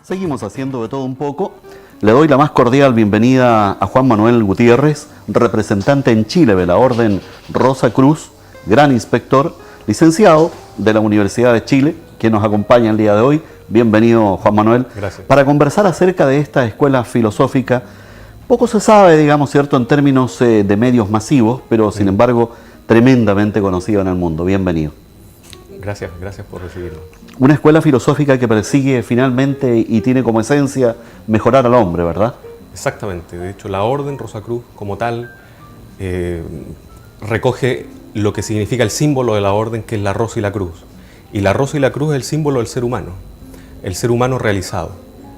Seguimos haciendo de todo un poco. Le doy la más cordial bienvenida a Juan Manuel Gutiérrez, representante en Chile de la Orden Rosa Cruz, gran inspector, licenciado de la Universidad de Chile, que nos acompaña el día de hoy. Bienvenido, Juan Manuel. Gracias. Para conversar acerca de esta escuela filosófica. Poco se sabe, digamos, ¿cierto?, en términos de medios masivos, pero sin embargo tremendamente conocido en el mundo. Bienvenido. Gracias por recibirnos. Una escuela filosófica que persigue finalmente y tiene como esencia mejorar al hombre, ¿verdad? Exactamente. De hecho, la Orden Rosa Cruz como tal recoge lo que significa el símbolo de la orden, que es la rosa y la cruz. Y la rosa y la cruz es el símbolo del ser humano realizado.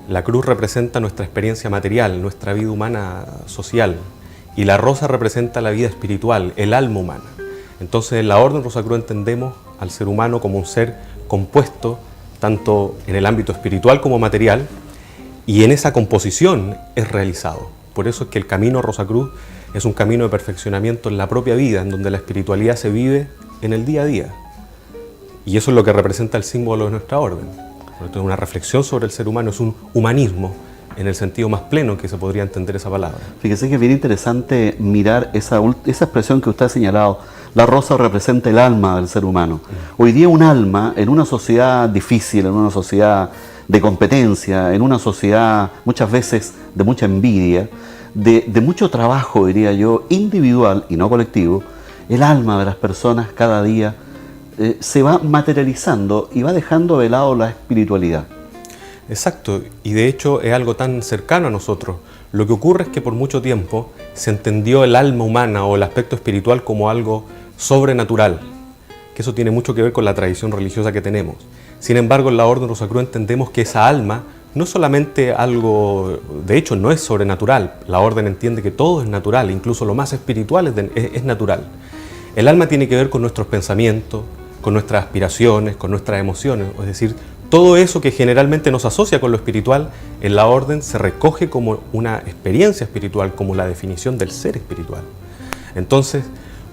La cruz representa nuestra experiencia material, nuestra vida humana social. Y la rosa representa la vida espiritual, el alma humana. Entonces, en la Orden Rosa Cruz entendemos al ser humano como un ser compuesto tanto en el ámbito espiritual como material, y en esa composición es realizado. Por eso es que el camino Rosa Cruz es un camino de perfeccionamiento en la propia vida, en donde la espiritualidad se vive en el día a día. Y eso es lo que representa el símbolo de nuestra orden. Es una reflexión sobre el ser humano, es un humanismo en el sentido más pleno que se podría entender esa palabra. Fíjese que es bien interesante mirar esa expresión que usted ha señalado. La rosa representa el alma del ser humano. Hoy día un alma en una sociedad difícil, en una sociedad de competencia, en una sociedad muchas veces de mucha envidia, de mucho trabajo, diría yo, individual y no colectivo, el alma de las personas cada día se va materializando y va dejando de lado la espiritualidad. Exacto, y de hecho es algo tan cercano a nosotros. Lo que ocurre es que por mucho tiempo se entendió el alma humana o el aspecto espiritual como algo sobrenatural, que eso tiene mucho que ver con la tradición religiosa que tenemos. Sin embargo, en la Orden Rosa Cruz entendemos que esa alma no es solamente algo, de hecho no es sobrenatural. La Orden entiende que todo es natural, incluso lo más espiritual es natural. El alma tiene que ver con nuestros pensamientos, con nuestras aspiraciones, con nuestras emociones, es decir, todo eso que generalmente nos asocia con lo espiritual, en la orden se recoge como una experiencia espiritual, como la definición del ser espiritual. Entonces,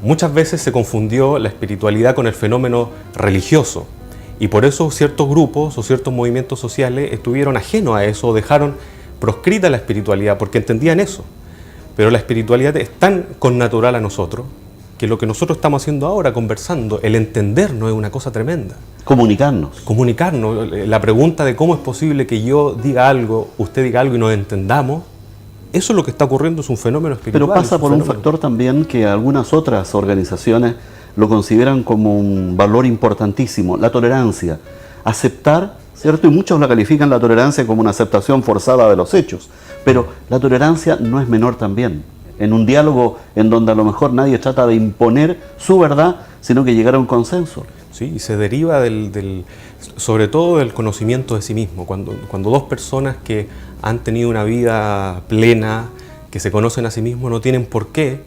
muchas veces se confundió la espiritualidad con el fenómeno religioso, y por eso ciertos grupos o ciertos movimientos sociales estuvieron ajenos a eso, o dejaron proscrita la espiritualidad, porque entendían eso. Pero la espiritualidad es tan connatural a nosotros, que lo que nosotros estamos haciendo ahora, conversando, el entendernos es una cosa tremenda. Comunicarnos. La pregunta de cómo es posible que yo diga algo, usted diga algo y nos entendamos, eso es lo que está ocurriendo, es un fenómeno espiritual. Pero pasa por un factor también que algunas otras organizaciones lo consideran como un valor importantísimo, la tolerancia. Aceptar, ¿cierto? Y muchos la califican la tolerancia como una aceptación forzada de los hechos. Pero la tolerancia no es menor también. En un diálogo en donde a lo mejor nadie trata de imponer su verdad, sino que llegar a un consenso. Sí, y se deriva sobre todo del conocimiento de sí mismo. Cuando dos personas que han tenido una vida plena, que se conocen a sí mismos, no tienen por qué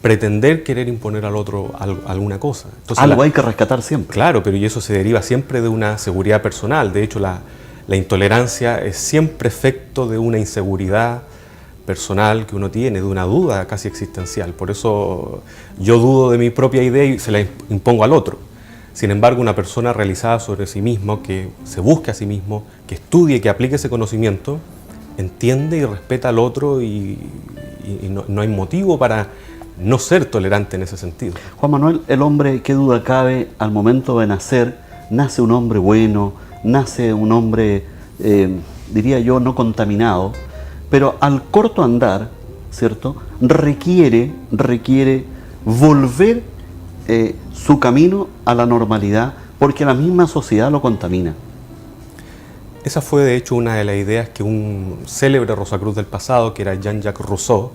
pretender querer imponer al otro alguna cosa. Entonces, algo hay que rescatar siempre. Claro, pero y eso se deriva siempre de una seguridad personal. De hecho, la intolerancia es siempre efecto de una inseguridad personal que uno tiene, de una duda casi existencial. Por eso yo dudo de mi propia idea y se la impongo al otro. Sin embargo, una persona realizada sobre sí mismo, que se busque a sí mismo, que estudie, que aplique ese conocimiento, entiende y respeta al otro y no hay motivo para no ser tolerante en ese sentido. Juan Manuel, el hombre, qué duda cabe, al momento de nacer, nace un hombre bueno, nace un hombre, diría yo, no contaminado, pero al corto andar, ¿cierto?, requiere volver su camino a la normalidad, porque la misma sociedad lo contamina. Esa fue de hecho una de las ideas que un célebre Rosacruz del pasado, que era Jean-Jacques Rousseau,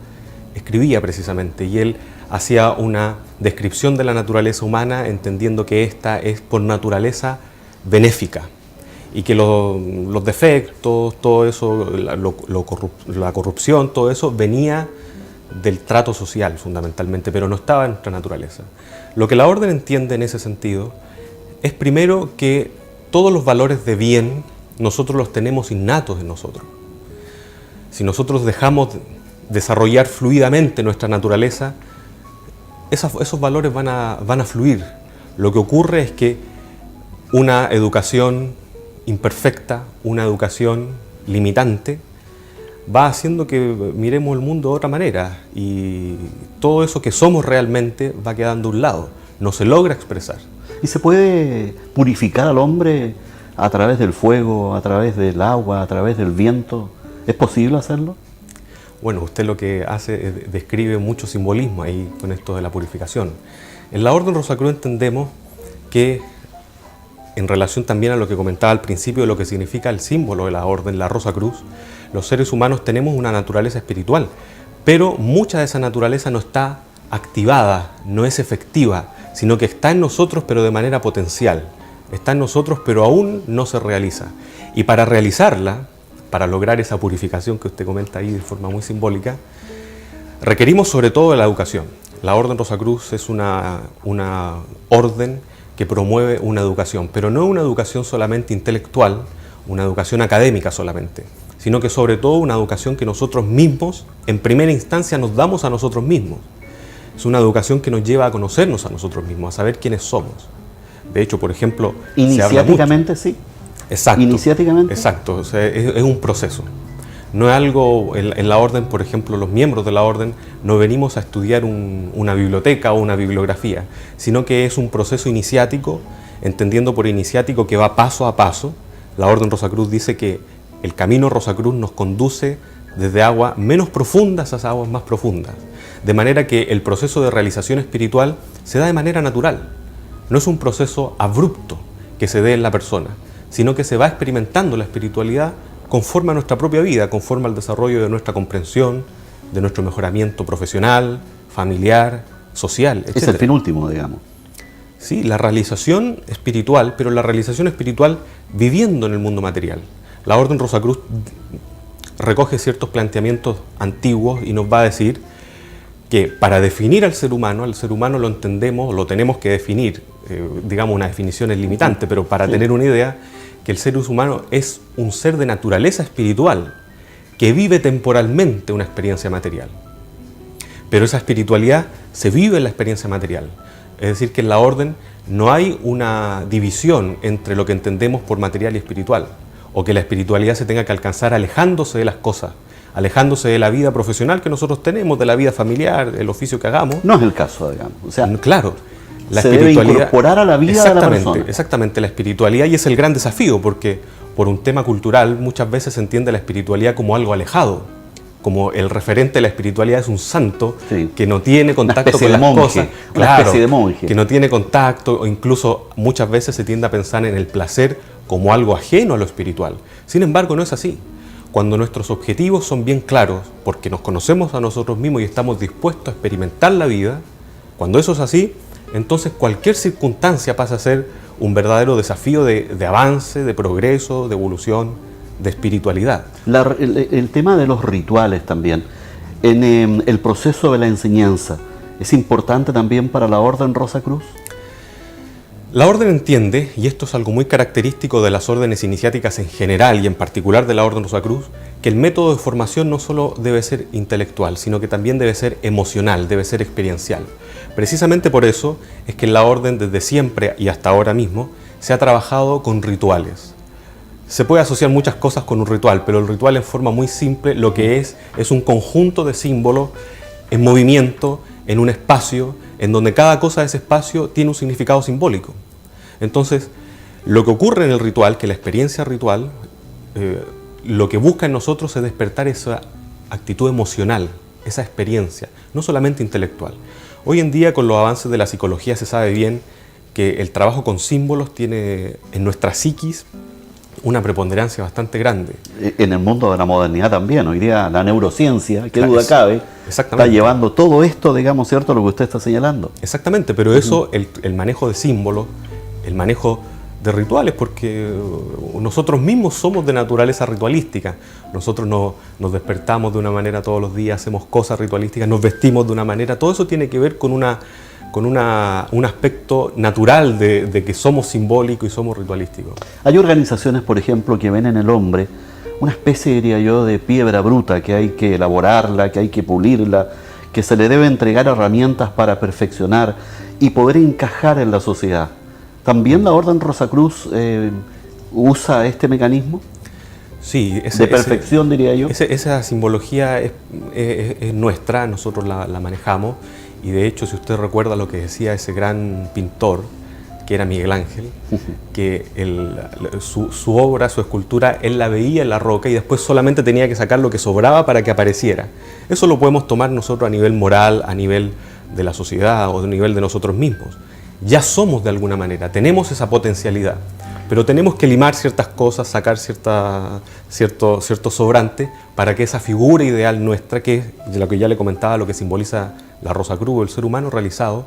escribía precisamente, y él hacía una descripción de la naturaleza humana entendiendo que esta es por naturaleza benéfica, y que los defectos, todo eso, la corrupción, todo eso venía del trato social fundamentalmente, pero no estaba en nuestra naturaleza. Lo que la orden entiende en ese sentido es primero que todos los valores de bien nosotros los tenemos innatos en nosotros. Si nosotros dejamos desarrollar fluidamente nuestra naturaleza, esos valores van a fluir. Lo que ocurre es que una educación imperfecta, una educación limitante, va haciendo que miremos el mundo de otra manera y todo eso que somos realmente va quedando a un lado, no se logra expresar. ¿Y se puede purificar al hombre a través del fuego, a través del agua, a través del viento? ¿Es posible hacerlo? Bueno, usted lo que hace es describe mucho simbolismo ahí con esto de la purificación. En la Orden Rosacruz entendemos que, en relación también a lo que comentaba al principio de lo que significa el símbolo de la Orden, la Rosa Cruz, los seres humanos tenemos una naturaleza espiritual, pero mucha de esa naturaleza no está activada, no es efectiva, sino que está en nosotros pero de manera potencial. Está en nosotros pero aún no se realiza. Y para realizarla, para lograr esa purificación que usted comenta ahí de forma muy simbólica, requerimos sobre todo de la educación. La Orden Rosacruz es una orden que promueve una educación, pero no una educación solamente intelectual, una educación académica solamente, sino que sobre todo una educación que nosotros mismos, en primera instancia, nos damos a nosotros mismos. Es una educación que nos lleva a conocernos a nosotros mismos, a saber quiénes somos. De hecho, por ejemplo, iniciáticamente sí. Exacto. Iniciáticamente. Exacto, o sea, es un proceso. No es algo, en la orden, por ejemplo, los miembros de la orden no venimos a estudiar una biblioteca o una bibliografía, sino que es un proceso iniciático, entendiendo por iniciático que va paso a paso. La Orden Rosacruz dice que el camino Rosacruz nos conduce desde aguas menos profundas a aguas más profundas, de manera que el proceso de realización espiritual se da de manera natural. No es un proceso abrupto que se dé en la persona, sino que se va experimentando la espiritualidad conforme a nuestra propia vida, conforme al desarrollo de nuestra comprensión, de nuestro mejoramiento profesional, familiar, social, etc. Es el fin último, digamos. Sí, la realización espiritual, pero la realización espiritual viviendo en el mundo material. La Orden Rosacruz recoge ciertos planteamientos antiguos y nos va a decir que para definir al ser humano lo entendemos, lo tenemos que definir, digamos una definición es limitante, pero para tener una idea, que el ser humano es un ser de naturaleza espiritual, que vive temporalmente una experiencia material. Pero esa espiritualidad se vive en la experiencia material. Es decir, que en la orden no hay una división entre lo que entendemos por material y espiritual, o que la espiritualidad se tenga que alcanzar alejándose de las cosas, alejándose de la vida profesional que nosotros tenemos, de la vida familiar, el oficio que hagamos. No es el caso, digamos. O sea, claro, la se debe incorporar a la vida de la persona. Exactamente, la espiritualidad, y es el gran desafío, porque por un tema cultural muchas veces se entiende la espiritualidad como algo alejado, como el referente de la espiritualidad es un santo que no tiene contacto con las cosas, una especie de monje, que no tiene contacto, o incluso muchas veces se tiende a pensar en el placer como algo ajeno a lo espiritual. Sin embargo, no es así. Cuando nuestros objetivos son bien claros, porque nos conocemos a nosotros mismos y estamos dispuestos a experimentar la vida, cuando eso es así, entonces cualquier circunstancia pasa a ser un verdadero desafío de avance, de progreso, de evolución, de espiritualidad. El tema de los rituales también, en el proceso de la enseñanza, ¿es importante también para la Orden Rosacruz? La orden entiende, y esto es algo muy característico de las órdenes iniciáticas en general y en particular de la Orden Rosacruz, que el método de formación no solo debe ser intelectual, sino que también debe ser emocional, debe ser experiencial. Precisamente por eso es que en la orden desde siempre y hasta ahora mismo se ha trabajado con rituales. Se puede asociar muchas cosas con un ritual, pero el ritual en forma muy simple lo que es un conjunto de símbolos en movimiento, en un espacio, en donde cada cosa de ese espacio tiene un significado simbólico. Entonces, lo que ocurre en el ritual, que la experiencia ritual, lo que busca en nosotros es despertar esa actitud emocional, esa experiencia, no solamente intelectual. Hoy en día, con los avances de la psicología, se sabe bien que el trabajo con símbolos tiene en nuestra psiquis una preponderancia bastante grande. En el mundo de la modernidad también, hoy día la neurociencia, qué duda cabe, está llevando todo esto, digamos, ¿cierto?, lo que usted está señalando. Exactamente, pero eso, el manejo de símbolos, el manejo de rituales, porque nosotros mismos somos de naturaleza ritualística. Nosotros nos despertamos de una manera todos los días, hacemos cosas ritualísticas, nos vestimos de una manera, todo eso tiene que ver con un aspecto natural de que somos simbólicos y somos ritualísticos. Hay organizaciones, por ejemplo, que ven en el hombre una especie, diría yo, de piedra bruta, que hay que elaborarla, que hay que pulirla, que se le debe entregar herramientas para perfeccionar y poder encajar en la sociedad. ¿También la Orden Rosacruz usa este mecanismo? Sí, de perfección, diría yo. Esa simbología es nuestra, nosotros la manejamos, y de hecho, si usted recuerda lo que decía ese gran pintor, que era Miguel Ángel, que su obra, su escultura, él la veía en la roca y después solamente tenía que sacar lo que sobraba para que apareciera. Eso lo podemos tomar nosotros a nivel moral, a nivel de la sociedad o a nivel de nosotros mismos. Ya somos de alguna manera, tenemos esa potencialidad, pero tenemos que limar ciertas cosas, sacar cierto sobrante para que esa figura ideal nuestra, que es de lo que ya le comentaba, lo que simboliza la Rosa Cruz, el ser humano realizado,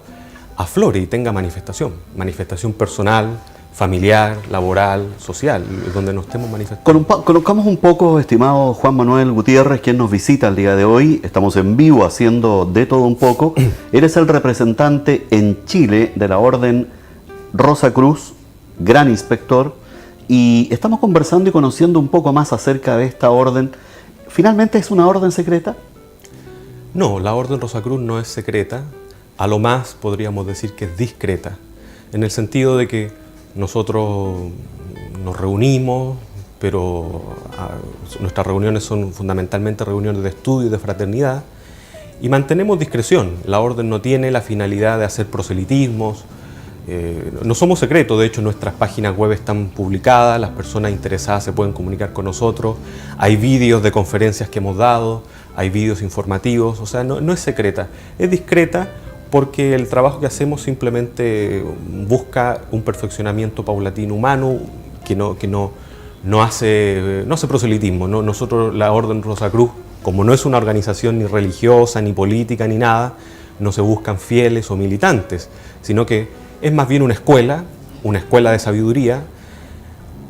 aflore y tenga manifestación personal, familiar, laboral, social, donde nos estemos manifestando. Conozcamos un poco, estimado Juan Manuel Gutiérrez, quien nos visita el día de hoy. Estamos en vivo haciendo de todo un poco. Eres el representante en Chile de la Orden Rosa Cruz, gran inspector, y estamos conversando y conociendo un poco más acerca de esta orden. ¿Finalmente es una orden secreta? No, la Orden Rosa Cruz no es secreta. A lo más podríamos decir que es discreta, en el sentido de que nosotros nos reunimos, pero nuestras reuniones son fundamentalmente reuniones de estudio y de fraternidad, y mantenemos discreción. La orden no tiene la finalidad de hacer proselitismos, no somos secretos, de hecho nuestras páginas web están publicadas, las personas interesadas se pueden comunicar con nosotros, hay vídeos de conferencias que hemos dado, hay vídeos informativos, o sea, no es secreta, es discreta, porque el trabajo que hacemos simplemente busca un perfeccionamiento paulatino humano que no hace proselitismo, ¿no? Nosotros, la Orden Rosa Cruz, como no es una organización ni religiosa, ni política, ni nada, no se buscan fieles o militantes, sino que es más bien una escuela de sabiduría,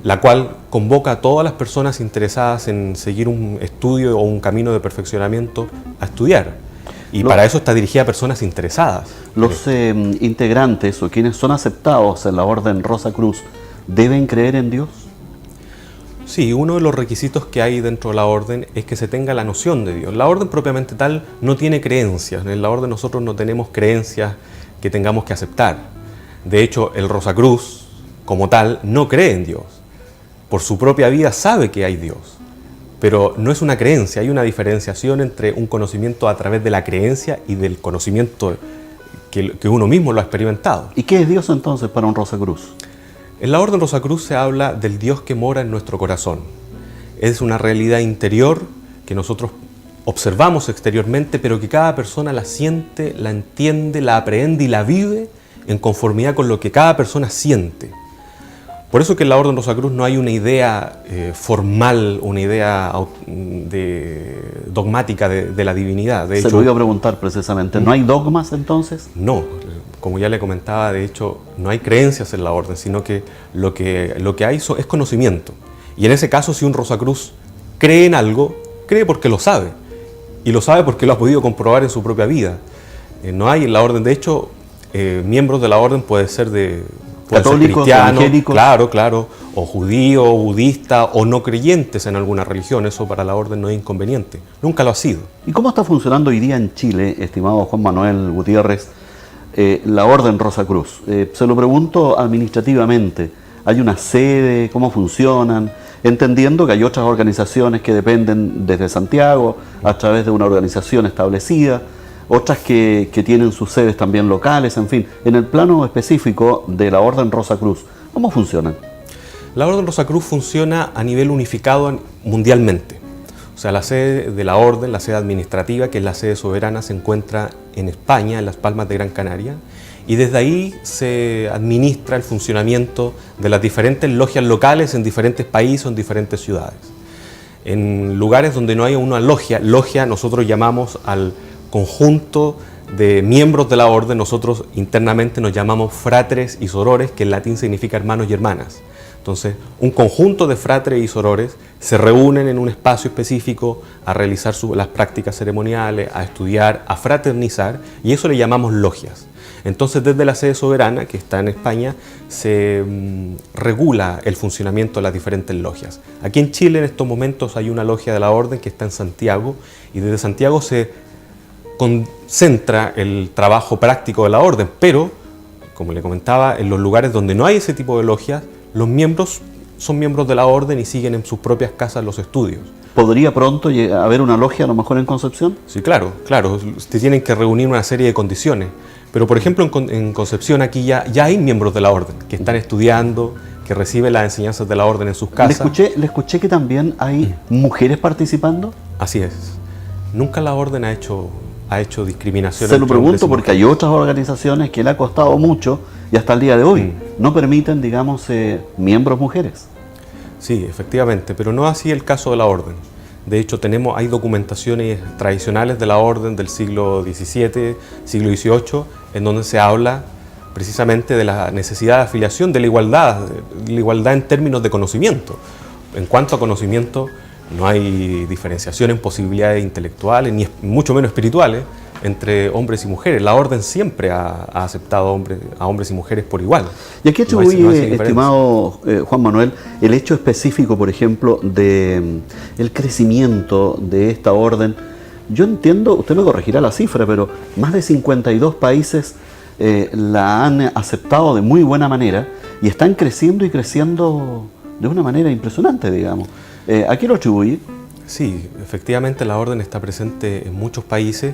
la cual convoca a todas las personas interesadas en seguir un estudio o un camino de perfeccionamiento a estudiar. Y para eso está dirigida a personas interesadas. Los integrantes o quienes son aceptados en la Orden Rosa Cruz, ¿deben creer en Dios? Sí, uno de los requisitos que hay dentro de la orden es que se tenga la noción de Dios. La orden propiamente tal no tiene creencias. En la orden nosotros no tenemos creencias que tengamos que aceptar. De hecho, el Rosa Cruz, como tal, no cree en Dios. Por su propia vida sabe que hay Dios. Pero no es una creencia, hay una diferenciación entre un conocimiento a través de la creencia y del conocimiento que uno mismo lo ha experimentado. ¿Y qué es Dios entonces para un Rosa Cruz? En la Orden Rosa Cruz se habla del Dios que mora en nuestro corazón. Es una realidad interior que nosotros observamos exteriormente, pero que cada persona la siente, la entiende, la aprehende y la vive en conformidad con lo que cada persona siente. Por eso que en la Orden Rosa Cruz no hay una idea formal, una idea dogmática de la divinidad. De hecho, se lo iba a preguntar precisamente, ¿no hay dogmas entonces? No, como ya le comentaba, de hecho no hay creencias en la Orden, sino que lo que hay es conocimiento. Y en ese caso, si un Rosa Cruz cree en algo, cree porque lo sabe. Y lo sabe porque lo ha podido comprobar en su propia vida. No hay en la Orden, de hecho, miembros de la Orden puede ser católicos, cristianos, claro, o judíos, budistas, o no creyentes en alguna religión. Eso para la orden no es inconveniente, nunca lo ha sido. ¿Y cómo está funcionando hoy día en Chile, estimado Juan Manuel Gutiérrez, la Orden Rosa Cruz? Se lo pregunto administrativamente, ¿hay una sede? ¿Cómo funcionan? Entendiendo que hay otras organizaciones que dependen desde Santiago, a través de una organización establecida, otras que tienen sus sedes también locales, en fin. En el plano específico de la Orden Rosa Cruz, ¿cómo funcionan? La Orden Rosa Cruz funciona a nivel unificado mundialmente. O sea, la sede de la Orden, la sede administrativa, que es la sede soberana, se encuentra en España, en Las Palmas de Gran Canaria, y desde ahí se administra el funcionamiento de las diferentes logias locales en diferentes países o en diferentes ciudades. En lugares donde no haya una logia nosotros llamamos al conjunto de miembros de la orden, nosotros internamente nos llamamos fratres y sorores, que en latín significa hermanos y hermanas. Entonces, un conjunto de fratres y sorores se reúnen en un espacio específico a realizar las prácticas ceremoniales, a estudiar, a fraternizar, y eso le llamamos logias. Entonces, desde la sede soberana, que está en España, se regula el funcionamiento de las diferentes logias. Aquí en Chile, en estos momentos, hay una logia de la orden que está en Santiago, y desde Santiago se concentra el trabajo práctico de la orden, pero, como le comentaba, en los lugares donde no hay ese tipo de logias, los miembros son miembros de la orden y siguen en sus propias casas los estudios. ¿Podría pronto haber una logia a lo mejor en Concepción? Sí, claro, se tienen que reunir una serie de condiciones, pero por ejemplo en Concepción aquí ya hay miembros de la orden que están estudiando, que reciben las enseñanzas de la orden en sus casas. Le escuché que también hay mujeres participando. Así es. Nunca la orden ha hecho discriminación. Se lo pregunto porque hay otras organizaciones que le ha costado mucho y hasta el día de hoy no permiten, digamos, miembros mujeres. Sí, efectivamente, pero no así el caso de la orden. De hecho, hay documentaciones tradicionales de la orden del siglo XVII, siglo XVIII, en donde se habla precisamente de la necesidad de afiliación, de la igualdad en términos de conocimiento. En cuanto a conocimiento, no hay diferenciación en posibilidades intelectuales, ni mucho menos espirituales, entre hombres y mujeres. La orden siempre ha aceptado a hombres y mujeres por igual. ¿Y a qué atribuye, estimado Juan Manuel, el hecho específico, por ejemplo, de el crecimiento de esta orden? Yo entiendo, usted me corregirá la cifra, pero más de 52 países la han aceptado de muy buena manera y están creciendo y creciendo de una manera impresionante, digamos. ¿A qué lo atribuye? Sí, efectivamente la orden está presente en muchos países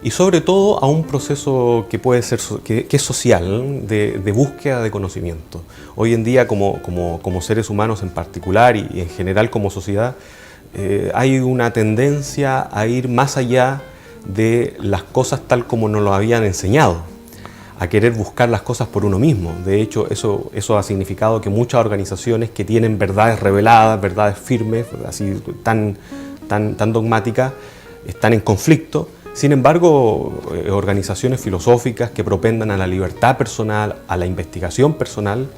y sobre todo a un proceso que puede ser que es social, de búsqueda de conocimiento. Hoy en día como seres humanos en particular y en general como sociedad, hay una tendencia a ir más allá de las cosas tal como nos lo habían enseñado, a querer buscar las cosas por uno mismo. De hecho, eso ha significado que muchas organizaciones que tienen verdades reveladas, verdades firmes, así tan dogmáticas, están en conflicto. Sin embargo, organizaciones filosóficas que propendan a la libertad personal, a la investigación personal,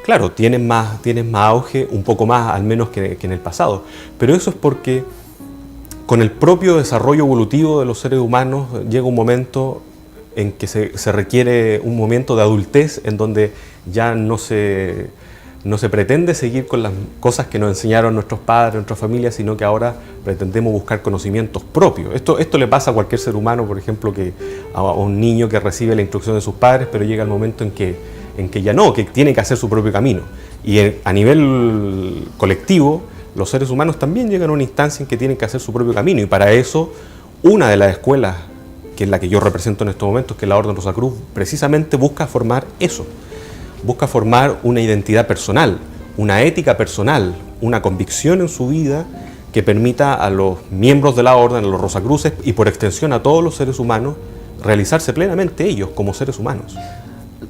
claro, tienen más auge, un poco más al menos que en el pasado. Pero eso es porque con el propio desarrollo evolutivo de los seres humanos llega un momento en que se requiere un momento de adultez en donde ya no se pretende seguir con las cosas que nos enseñaron nuestros padres, nuestras familias, sino que ahora pretendemos buscar conocimientos propios. Esto le pasa a cualquier ser humano, por ejemplo, a un niño que recibe la instrucción de sus padres, pero llega el momento en que ya no, que tiene que hacer su propio camino. Y a nivel colectivo, los seres humanos también llegan a una instancia en que tienen que hacer su propio camino, y para eso una de las escuelas, que es la que yo represento en estos momentos, que es la Orden Rosacruz, precisamente busca formar eso. Busca formar una identidad personal, una ética personal, una convicción en su vida que permita a los miembros de la orden, a los Rosacruces y por extensión a todos los seres humanos, realizarse plenamente ellos como seres humanos.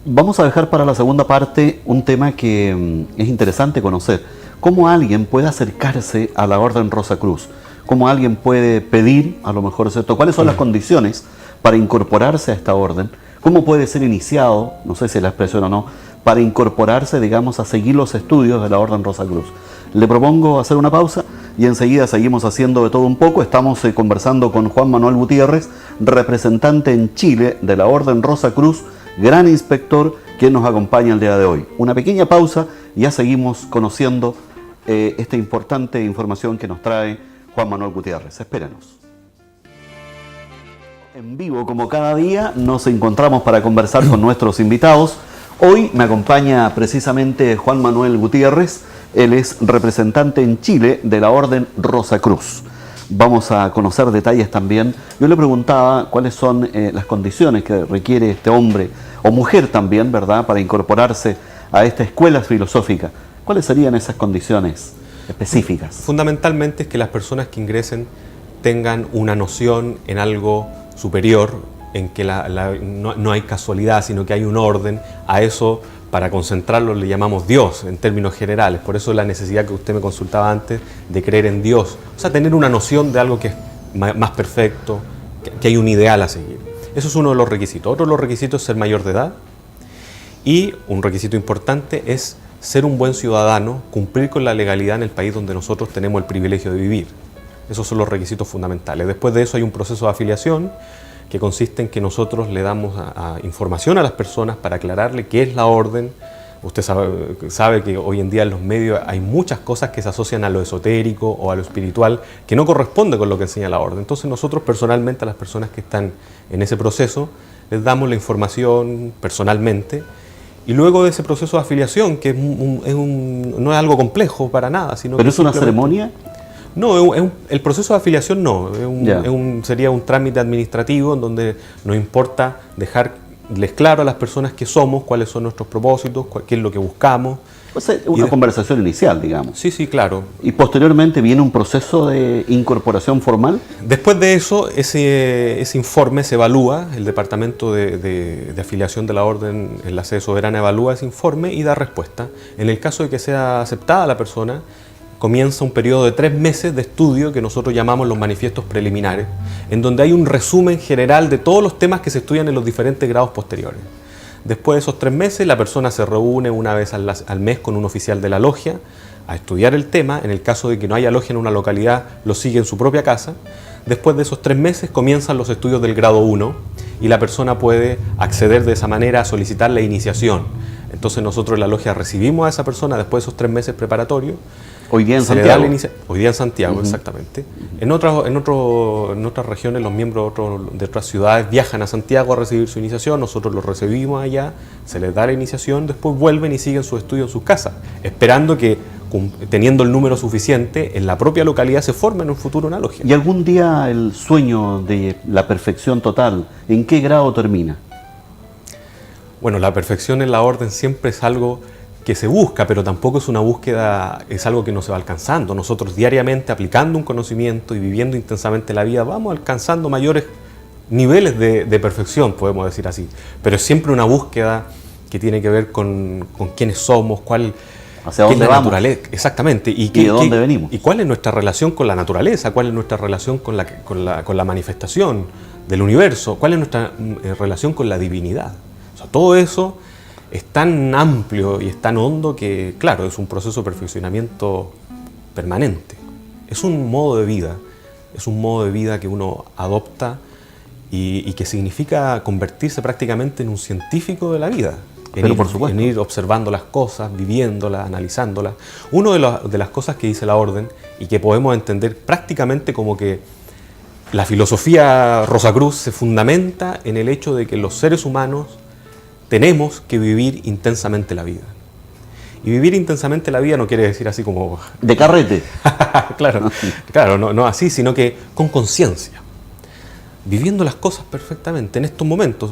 Vamos a dejar para la segunda parte un tema que es interesante conocer. ¿Cómo alguien puede acercarse a la Orden Rosacruz? ¿Cómo alguien puede pedir, a lo mejor, ¿cierto? ¿Cuáles son las condiciones para incorporarse a esta orden? ¿Cómo puede ser iniciado, no sé si es la expresión o no, para incorporarse, digamos, a seguir los estudios de la Orden Rosacruz? Le propongo hacer una pausa y enseguida seguimos haciendo de todo un poco. Estamos conversando con Juan Manuel Gutiérrez, representante en Chile de la Orden Rosacruz, gran inspector, quien nos acompaña el día de hoy. Una pequeña pausa y ya seguimos conociendo esta importante información que nos trae Juan Manuel Gutiérrez. Espérenos. En vivo, como cada día, nos encontramos para conversar con nuestros invitados. Hoy me acompaña precisamente Juan Manuel Gutiérrez. Él es representante en Chile de la Orden Rosacruz. Vamos a conocer detalles también. Yo le preguntaba cuáles son las condiciones que requiere este hombre o mujer también, ¿verdad?, para incorporarse a esta escuela filosófica. ¿Cuáles serían esas condiciones específicas? Fundamentalmente es que las personas que ingresen tengan una noción en algo superior, en que no hay casualidad, sino que hay un orden. A eso, para concentrarlo, le llamamos Dios en términos generales. Por eso la necesidad que usted me consultaba antes de creer en Dios. O sea, tener una noción de algo que es más perfecto, que hay un ideal a seguir. Eso es uno de los requisitos. Otro de los requisitos es ser mayor de edad. Y un requisito importante es ser un buen ciudadano, cumplir con la legalidad en el país donde nosotros tenemos el privilegio de vivir. Esos son los requisitos fundamentales. Después de eso hay un proceso de afiliación que consiste en que nosotros le damos información a las personas para aclararle qué es la orden. Usted sabe que hoy en día en los medios hay muchas cosas que se asocian a lo esotérico o a lo espiritual que no corresponde con lo que enseña la orden. Entonces nosotros personalmente a las personas que están en ese proceso les damos la información personalmente Y luego de ese proceso de afiliación, que no es algo complejo para nada, sino ¿Pero que es una ceremonia? No, el proceso de afiliación no, sería un trámite administrativo en donde nos importa dejarles claro a las personas qué somos, cuáles son nuestros propósitos, qué es lo que buscamos. O sea, una conversación inicial, digamos. Sí, sí, claro. ¿Y posteriormente viene un proceso de incorporación formal? Después de eso, ese informe se evalúa, el Departamento de Afiliación de la Orden, en la sede soberana, evalúa ese informe y da respuesta. En el caso de que sea aceptada la persona, comienza un periodo de 3 meses de estudio que nosotros llamamos los manifiestos preliminares, en donde hay un resumen general de todos los temas que se estudian en los diferentes grados posteriores. Después de esos 3 meses, la persona se reúne una vez al mes con un oficial de la logia a estudiar el tema. En el caso de que no haya logia en una localidad, lo sigue en su propia casa. Después de esos 3 meses comienzan los estudios del grado 1 y la persona puede acceder de esa manera a solicitar la iniciación. Entonces nosotros en la logia recibimos a esa persona después de esos 3 meses preparatorios. Hoy día en Santiago. Hoy día en Santiago, exactamente. En otras regiones los miembros de otras ciudades viajan a Santiago a recibir su iniciación, nosotros los recibimos allá, se les da la iniciación, después vuelven y siguen su estudio en sus casas, esperando que, teniendo el número suficiente, en la propia localidad se forme en un futuro una logia. ¿Y algún día el sueño de la perfección total, en qué grado termina? Bueno, la perfección en la orden siempre es algo que se busca, pero tampoco es una búsqueda, es algo que no se va alcanzando. Nosotros diariamente, aplicando un conocimiento y viviendo intensamente la vida, vamos alcanzando mayores niveles de perfección, podemos decir así. Pero es siempre una búsqueda que tiene que ver con quiénes somos, hacia dónde vamos. Naturaleza, exactamente. ¿Y de dónde venimos? Y cuál es nuestra relación con la naturaleza, cuál es nuestra relación con la manifestación del universo, cuál es nuestra relación con la divinidad. O sea, todo eso es tan amplio y es tan hondo que, claro, es un proceso de perfeccionamiento permanente. Es un modo de vida que uno adopta y que significa convertirse prácticamente en un científico de la vida. En ir observando las cosas, viviéndolas, analizándolas. Una de las cosas que dice la orden y que podemos entender prácticamente como que la filosofía Rosacruz se fundamenta en el hecho de que los seres humanos tenemos que vivir intensamente la vida. Y vivir intensamente la vida no quiere decir así como... de carrete. Claro, no así, sino que con conciencia. Viviendo las cosas perfectamente. En estos momentos,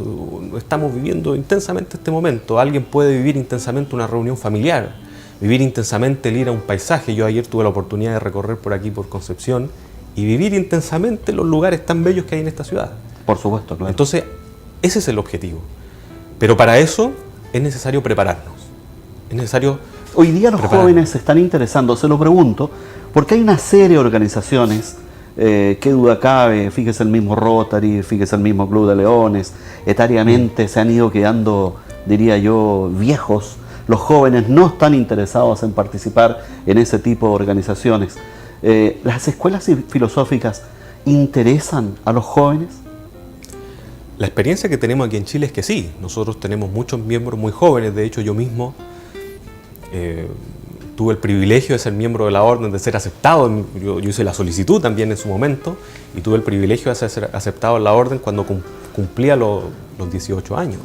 estamos viviendo intensamente este momento. Alguien puede vivir intensamente una reunión familiar, vivir intensamente el ir a un paisaje. Yo ayer tuve la oportunidad de recorrer por aquí, por Concepción, y vivir intensamente los lugares tan bellos que hay en esta ciudad. Por supuesto, claro. Entonces, ese es el objetivo. Pero para eso es necesario prepararnos. Es necesario. Hoy día los jóvenes se están interesando, se lo pregunto, porque hay una serie de organizaciones, qué duda cabe, fíjese el mismo Rotary, fíjese el mismo Club de Leones, etariamente se han ido quedando, diría yo, viejos. Los jóvenes no están interesados en participar en ese tipo de organizaciones. ¿Las escuelas filosóficas interesan a los jóvenes? La experiencia que tenemos aquí en Chile es que sí, nosotros tenemos muchos miembros muy jóvenes. De hecho, yo mismo tuve el privilegio de ser miembro de la orden, de ser aceptado. Yo hice la solicitud también en su momento y tuve el privilegio de ser aceptado en la orden cuando cumplía los 18 años.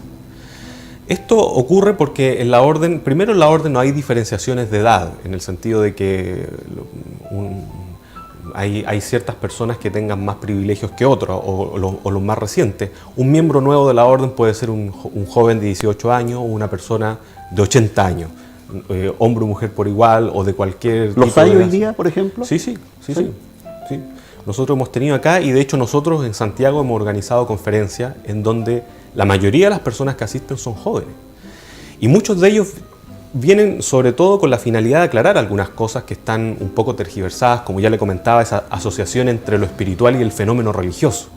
Esto ocurre porque en la orden, primero en la orden no hay diferenciaciones de edad, en el sentido de que hay ciertas personas que tengan más privilegios que otros, o los más recientes. Un miembro nuevo de la orden puede ser un joven de 18 años o una persona de 80 años, hombre o mujer por igual, o de cualquier ¿Los hay hoy día, por ejemplo? Sí. Nosotros hemos tenido acá, y de hecho nosotros en Santiago hemos organizado conferencias en donde la mayoría de las personas que asisten son jóvenes. Y muchos de ellos vienen sobre todo con la finalidad de aclarar algunas cosas que están un poco tergiversadas, como ya le comentaba, esa asociación entre lo espiritual y el fenómeno religioso.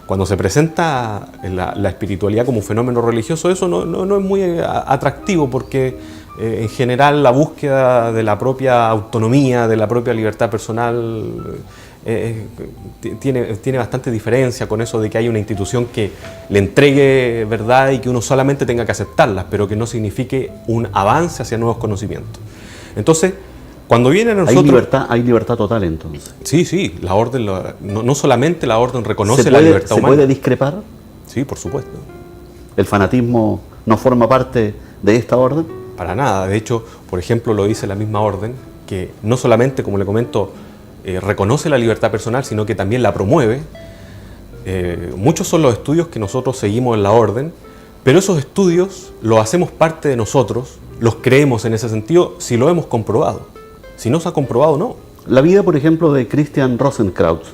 Cuando se presenta la espiritualidad como un fenómeno religioso, eso no es muy atractivo, porque en general la búsqueda de la propia autonomía, de la propia libertad personal, tiene bastante diferencia con eso de que hay una institución que le entregue verdad y que uno solamente tenga que aceptarlas, pero que no signifique un avance hacia nuevos conocimientos. Entonces, cuando vienen a nosotros... Hay libertad total, entonces. Sí, la orden, no solamente la orden reconoce la libertad humana. ¿Se puede discrepar? Sí, por supuesto. ¿El fanatismo no forma parte de esta orden? Para nada. De hecho, por ejemplo, lo dice la misma orden, que no solamente, como le comento, reconoce la libertad personal, sino que también la promueve. Muchos son los estudios que nosotros seguimos en la orden, pero esos estudios los hacemos parte de nosotros, los creemos en ese sentido si lo hemos comprobado. Si no se ha comprobado, no. La vida, por ejemplo, de Christian Rosenkrantz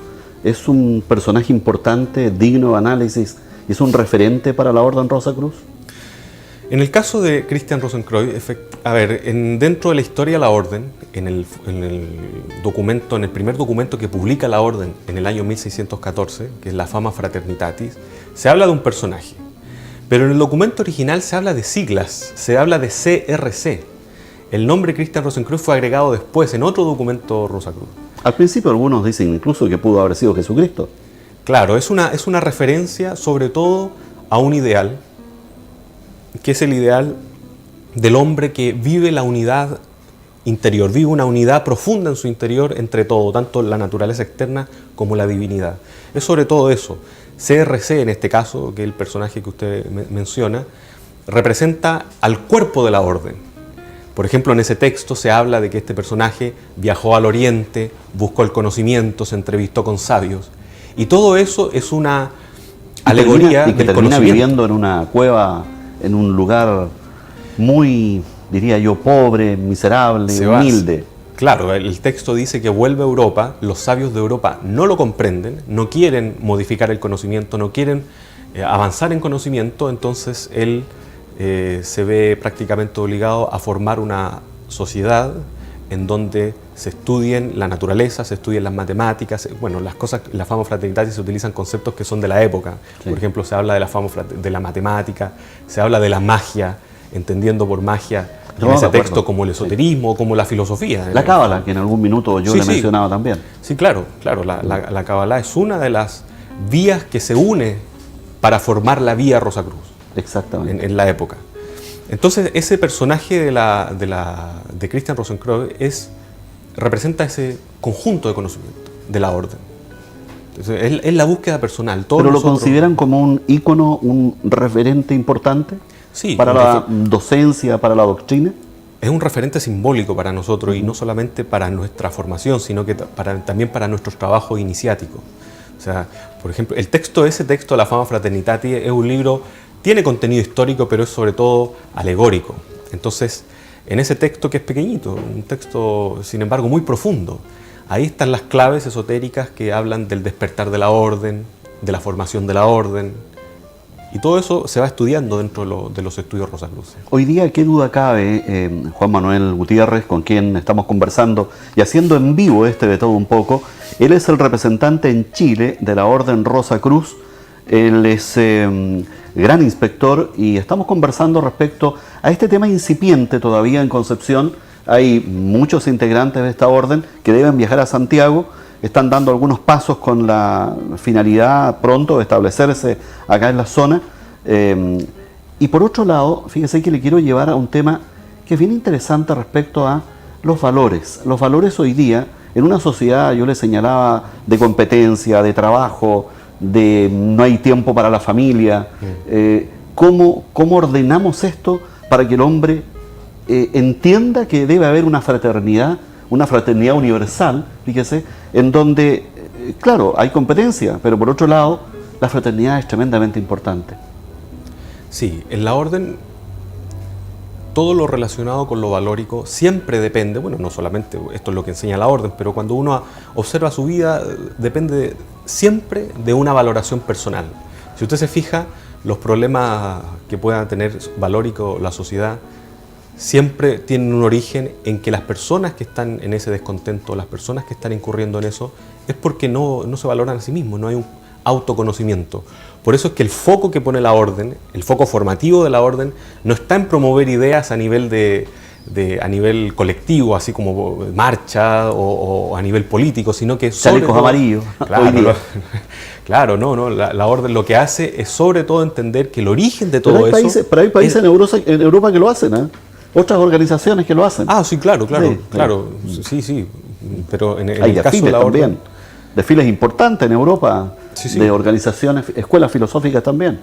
es un personaje importante, digno de análisis, y es un referente para la Orden Rosacruz. En el caso de Christian Rosenkrantz, dentro de la historia de la Orden, en el primer documento que publica la Orden en el año 1614, que es la Fama Fraternitatis, se habla de un personaje. Pero en el documento original se habla de siglas, se habla de CRC. El nombre Christian Rosenkrantz fue agregado después en otro documento Rosacruz. Al principio algunos dicen incluso que pudo haber sido Jesucristo. Claro, es una referencia sobre todo a un ideal, que es el ideal del hombre que vive la unidad interior, vive una unidad profunda en su interior entre todo, tanto la naturaleza externa como la divinidad. Es sobre todo eso. CRC, en este caso, que es el personaje que usted menciona, representa al cuerpo de la orden. Por ejemplo, en ese texto se habla de que este personaje viajó al oriente, buscó el conocimiento, se entrevistó con sabios. Y todo eso es una alegoría y que del termina conocimiento. viviendo en una cueva, en un lugar muy, diría yo, pobre, miserable, humilde. Claro, el texto dice que vuelve a Europa, los sabios de Europa no lo comprenden, no quieren modificar el conocimiento, no quieren avanzar en conocimiento, entonces él se ve prácticamente obligado a formar una sociedad en donde se estudien la naturaleza, se estudien las matemáticas, bueno, las cosas, la Fama Fraternitatis se utilizan conceptos que son de la época. Sí. Por ejemplo, se habla de la Fama de la matemática, se habla de la magia, entendiendo por magia en ese texto como el esoterismo, sí, como la filosofía. La cábala, que en algún minuto yo le he mencionado también. Sí, claro, la cábala es una de las vías que se une para formar la vía Rosacruz. Exactamente. En la época. Entonces, ese personaje de Christian Rosenkrantz representa ese conjunto de conocimiento de la orden. Entonces, es la búsqueda personal. ¿Pero lo consideran como un ícono, un referente importante? Sí. ¿Para la docencia, para la doctrina? Es un referente simbólico para nosotros y no solamente para nuestra formación, sino que también para nuestros trabajos iniciáticos. O sea, por ejemplo, ese texto, La Fama Fraternitatis, es un libro, tiene contenido histórico, pero es sobre todo alegórico. Entonces, en ese texto que es pequeñito, un texto, sin embargo, muy profundo, ahí están las claves esotéricas que hablan del despertar de la orden, de la formación de la orden, y todo eso se va estudiando dentro de los estudios rosacruces. Hoy día, ¿qué duda cabe, Juan Manuel Gutiérrez, con quien estamos conversando y haciendo en vivo de todo un poco? Él es el representante en Chile de la Orden Rosacruz, él es gran inspector y estamos conversando respecto a este tema incipiente todavía en Concepción. Hay muchos integrantes de esta orden que deben viajar a Santiago, están dando algunos pasos con la finalidad pronto de establecerse acá en la zona. Y por otro lado, fíjese que le quiero llevar a un tema que es bien interesante respecto a los valores. Los valores hoy día, en una sociedad, yo le señalaba, de competencia, de trabajo, de no hay tiempo para la familia, ¿cómo ordenamos esto para que el hombre entienda que debe haber una fraternidad universal, fíjese, en donde, claro, hay competencia, pero por otro lado, la fraternidad es tremendamente importante? Sí, en la orden, todo lo relacionado con lo valórico siempre depende, bueno, no solamente esto es lo que enseña la orden, pero cuando uno observa su vida, depende siempre de una valoración personal. Si usted se fija, los problemas que pueda tener valórico la sociedad siempre tienen un origen en que las personas que están en ese descontento, las personas que están incurriendo en eso, es porque no se valoran a sí mismos, no hay un autoconocimiento. Por eso es que el foco que pone la orden, el foco formativo de la orden, no está en promover ideas a nivel a nivel colectivo, así como marcha o a nivel político, sino que sobre chalecos amarillos. Claro, la orden lo que hace es sobre todo entender que el origen de todo eso... Pero hay países en Europa que lo hacen, ¿eh? Otras organizaciones que lo hacen. Ah, sí, claro. Sí. Pero en hay el caso de la orden... también. Desfiles importantes en Europa, sí. De organizaciones, escuelas filosóficas también.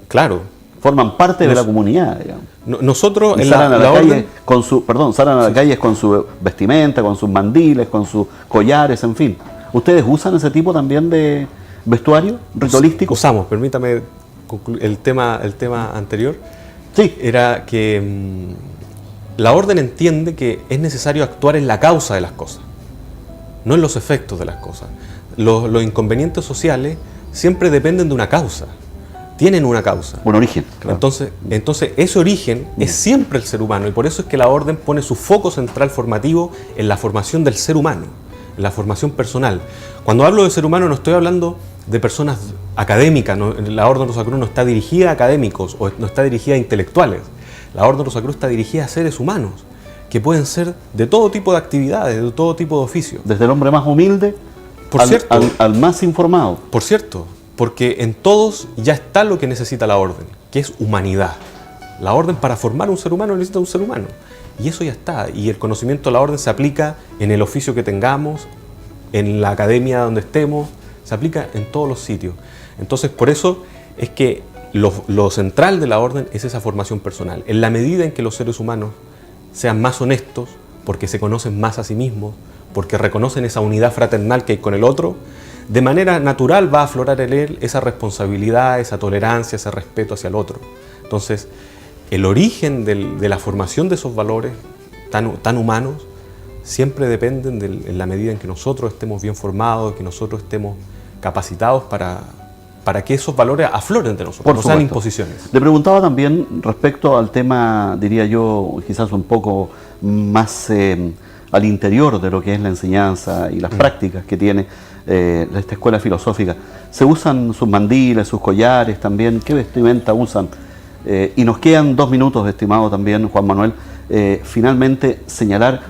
Claro. forman parte de la comunidad, digamos. Nosotros Y en salen a la la calle orden, con su, perdón, salen a la calle con su vestimenta, con sus mandiles, con sus collares, en fin. ¿Ustedes usan ese tipo también de vestuario ritualístico? usamos, permítame concluir el tema anterior, Sí. era que la orden entiende que es necesario actuar en la causa de las cosas, no en los efectos de las cosas. Los inconvenientes sociales siempre dependen de una causa, tienen una causa. Un origen. Claro. Entonces ese origen es siempre el ser humano, y por eso es que la orden pone su foco central formativo en la formación del ser humano, en la formación personal. Cuando hablo de ser humano no estoy hablando de personas académicas, la Orden Rosacruz no está dirigida a académicos o no está dirigida a intelectuales. La Orden Rosacruz está dirigida a seres humanos, que pueden ser de todo tipo de actividades, de todo tipo de oficios. Desde el hombre más humilde Por cierto, al más informado. Por cierto, porque en todos ya está lo que necesita la orden, que es humanidad. La orden para formar un ser humano necesita un ser humano. Y eso ya está. Y el conocimiento de la orden se aplica en el oficio que tengamos, en la academia donde estemos, se aplica en todos los sitios. Entonces, por eso es que lo central de la orden es esa formación personal. En la medida en que los seres humanos sean más honestos, porque se conocen más a sí mismos, porque reconocen esa unidad fraternal que hay con el otro, de manera natural va a aflorar en él esa responsabilidad, esa tolerancia, ese respeto hacia el otro. Entonces, el origen de la formación de esos valores tan humanos siempre dependen en la medida en que nosotros estemos bien formados, que nosotros estemos capacitados para que esos valores afloren de nosotros, no sean imposiciones. Le preguntaba también respecto al tema, diría yo, quizás un poco más al interior de lo que es la enseñanza y las prácticas que tiene esta escuela filosófica. ¿Se usan sus mandiles, sus collares también? ¿Qué vestimenta usan? Y nos quedan 2 minutos, estimado también Juan Manuel, finalmente señalar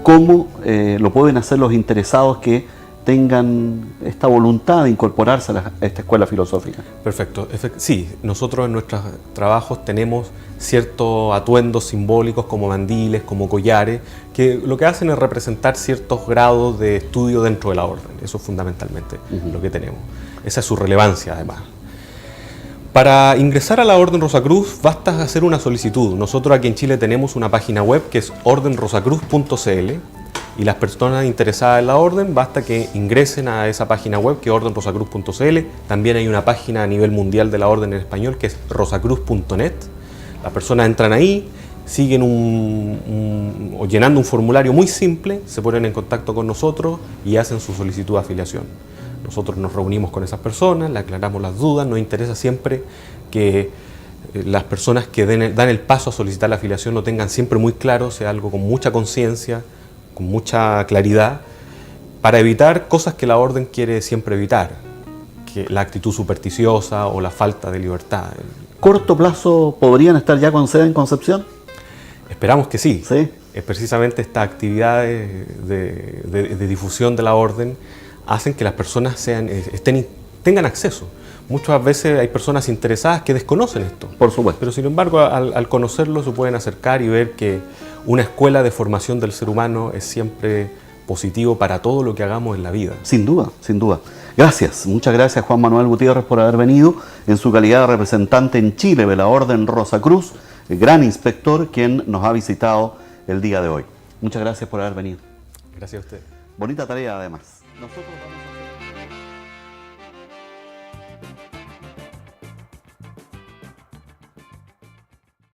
cómo lo pueden hacer los interesados que tengan esta voluntad de incorporarse a esta escuela filosófica. Perfecto. Sí, nosotros en nuestros trabajos tenemos ciertos atuendos simbólicos como mandiles, como collares, que lo que hacen es representar ciertos grados de estudio dentro de la orden. Eso es fundamentalmente lo que tenemos. Esa es su relevancia, además. Para ingresar a la Orden Rosacruz basta hacer una solicitud. Nosotros aquí en Chile tenemos una página web que es ordenrosacruz.cl, y las personas interesadas en la orden basta que ingresen a esa página web que es ordenrosacruz.cl. También hay una página a nivel mundial de la orden en español que es rosacruz.net. Las personas entran ahí, siguen o llenando un formulario muy simple, se ponen en contacto con nosotros y hacen su solicitud de afiliación. Nosotros nos reunimos con esas personas, le aclaramos las dudas. Nos interesa siempre que las personas que dan el paso a solicitar la afiliación lo tengan siempre muy claro, sea algo con mucha conciencia, con mucha claridad, para evitar cosas que la orden quiere siempre evitar, que la actitud supersticiosa o la falta de libertad. ¿Corto plazo podrían estar ya con sede en Concepción? Esperamos que sí. ¿Sí? Es precisamente estas actividades de difusión de la orden hacen que las personas tengan acceso. Muchas veces hay personas interesadas que desconocen esto. Por supuesto. Pero sin embargo, al conocerlo se pueden acercar y ver que una escuela de formación del ser humano es siempre positivo para todo lo que hagamos en la vida. Sin duda, sin duda. Gracias, muchas gracias Juan Manuel Gutiérrez por haber venido en su calidad de representante en Chile de la Orden Rosacruz, el gran inspector quien nos ha visitado el día de hoy. Muchas gracias por haber venido. Gracias a usted. Bonita tarea además. Nosotros vamos a...